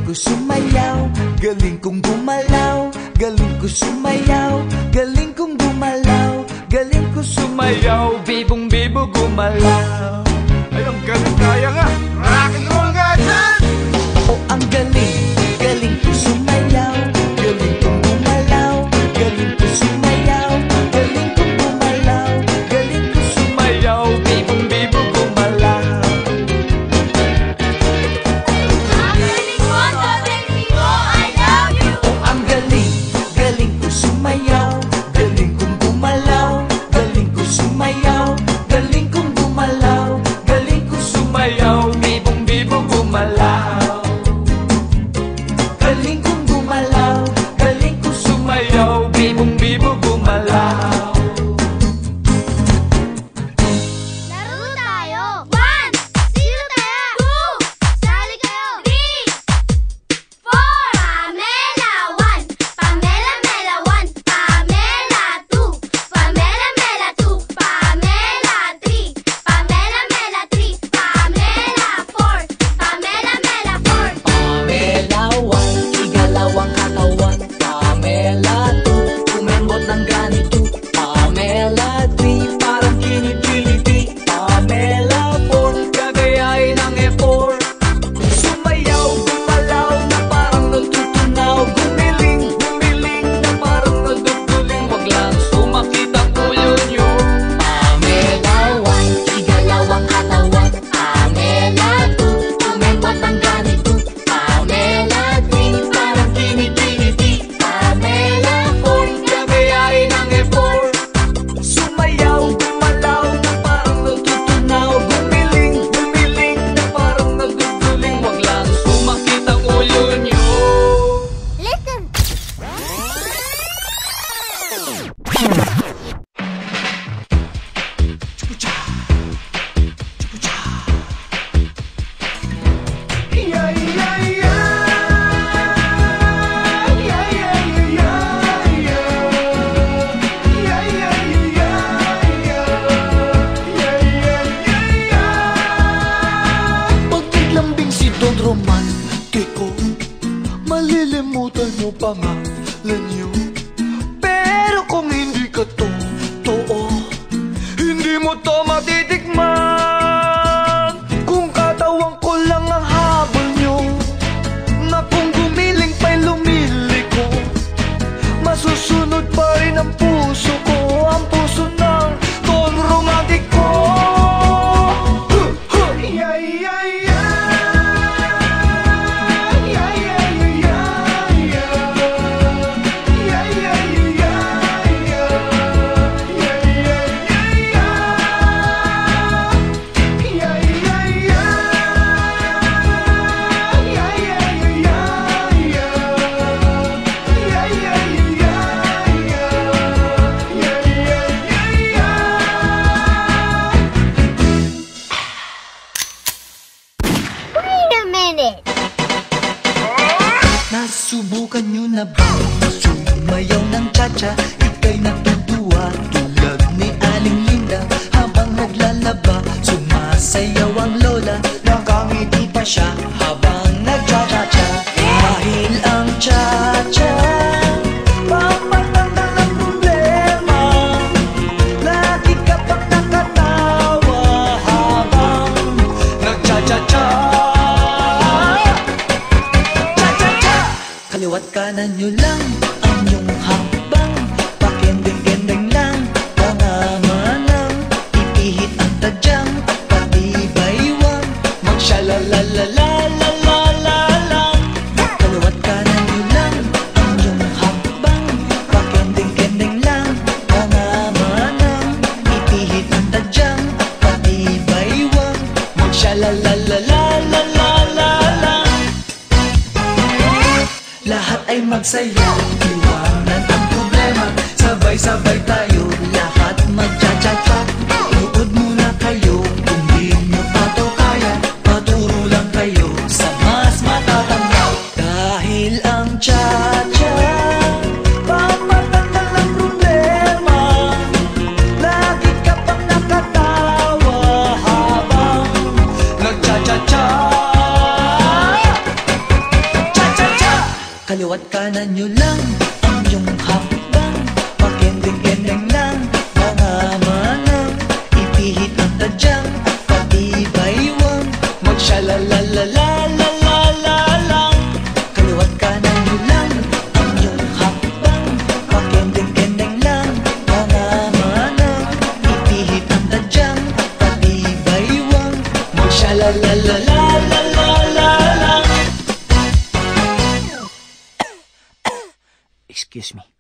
ko sumayaw, galing kong gumalaw. Galing ko sumayaw, galing kong gumalaw. Galing ko sumayaw, bibong-bibo gumalaw. Ay, ang galing, kaya nga. Rock and roll nga dyan. Oh, ang galing, galing ko sumayaw. Galing kong gumalaw, galing ko sumayaw. Galing kong gumalaw, galing ko sumayaw. Bibong-bibo gumalaw. Ang galing mo, Domingo, I love you. Oh, ang galing, galing ko sumayaw. Galing kong gumalaw, galing ko sumayaw. Galing kong gumalaw, galing ko sumayaw. Bibong-bibo gumalaw. Galing kong gumalaw, galing ko sumayaw. Bibong-bibo gumalaw. Laro tayo. 1, sino tayo? 2, sali kayo. 3, 4. Pamela 1, Pamela Mela 1, Pamela 2, Pamela Mela 2, Pamela 3, Pamela Mela 3, Pamela 4, Pamela Mela 4. Pamela 1, igalaw ang katawan. Pamela 2, kumembot ng ganito. Pamela 3, parang kinitiliti. Pamela 4, gagayain ang E4. Sumayaw, gumalaw na parang natutunaw. Gumiling, gumiling na parang naduduling. Wag lang sumakit ang ulo nyo. Pamela 1, igalaw ang katawan. Pamela 2, kumembot ng ganito. Pamela 3, parang kinitiliti. Pamela 4, gagayain ang E4. Sumayaw, gumalaw na parang natutunaw. Gumiling, gumiling na parang naduduling. Wag lang sumakit ang ulo nyo. Listen. Pag naglambing si Don Romantico, malilimutan mo pangalan niyo. Pero kung hindi ka totoo, hindi mo to matitikman. Kung katawan ko lang ang habol niyo, na kung gumiling pa'y lumiliko, masusunod pa rin ang puso ko, ang puso ng Don Romantico. Wait a minute. Nasubukan nyo na ba sumayaw ng cha-cha? Ika'y natutuwa tulad ni Aling Linda. Habang naglalaba, sumasayaw ang lola. Nakangiti pa siya habang nagcha-cha-cha. Dahil ang cha-cha pampatanggal ng problema. Lagi ka pang nakatawa habang nagcha-cha-cha. Kaliwat kanan nyo lang ang inyong hakbang. Pakendeng-kendeng lang, pangamanang ipihit ang tadyang, pati baywang magsyalalalalalala. Kaliwat kanan nyo lang ang inyong hakbang. Pakendeng-kendeng lang, pangamanang ipihit ang tadyang, pati baywang magsyalalalalalala. Lahat ay magsaya, iwanan ang problema. Sabay-sabay tayo, lahat magcha-cha-cha. Tuod muna kayo, kung di nyo pa to kaya. Paturo lang kayo sa mas matatanda. Dahil ang cha-cha pampatanggal ang problema. Lagi ka pang nakatawa habang nagcha-cha-cha. Cha-cha-cha. Kaliwat kanan nyo lang ang inyong hakbang. Pakendeng-kendeng lang mga manang. Ipihit ang tadyang at patibaywang. Magsyalalalalalala lang. Kaliwat kanan nyo lang ang inyong hakbang. Pakendeng-kendeng lang mga manang. Ipihit ang tadyang at patibaywang. Magsyalalalalalala lang. Excuse me.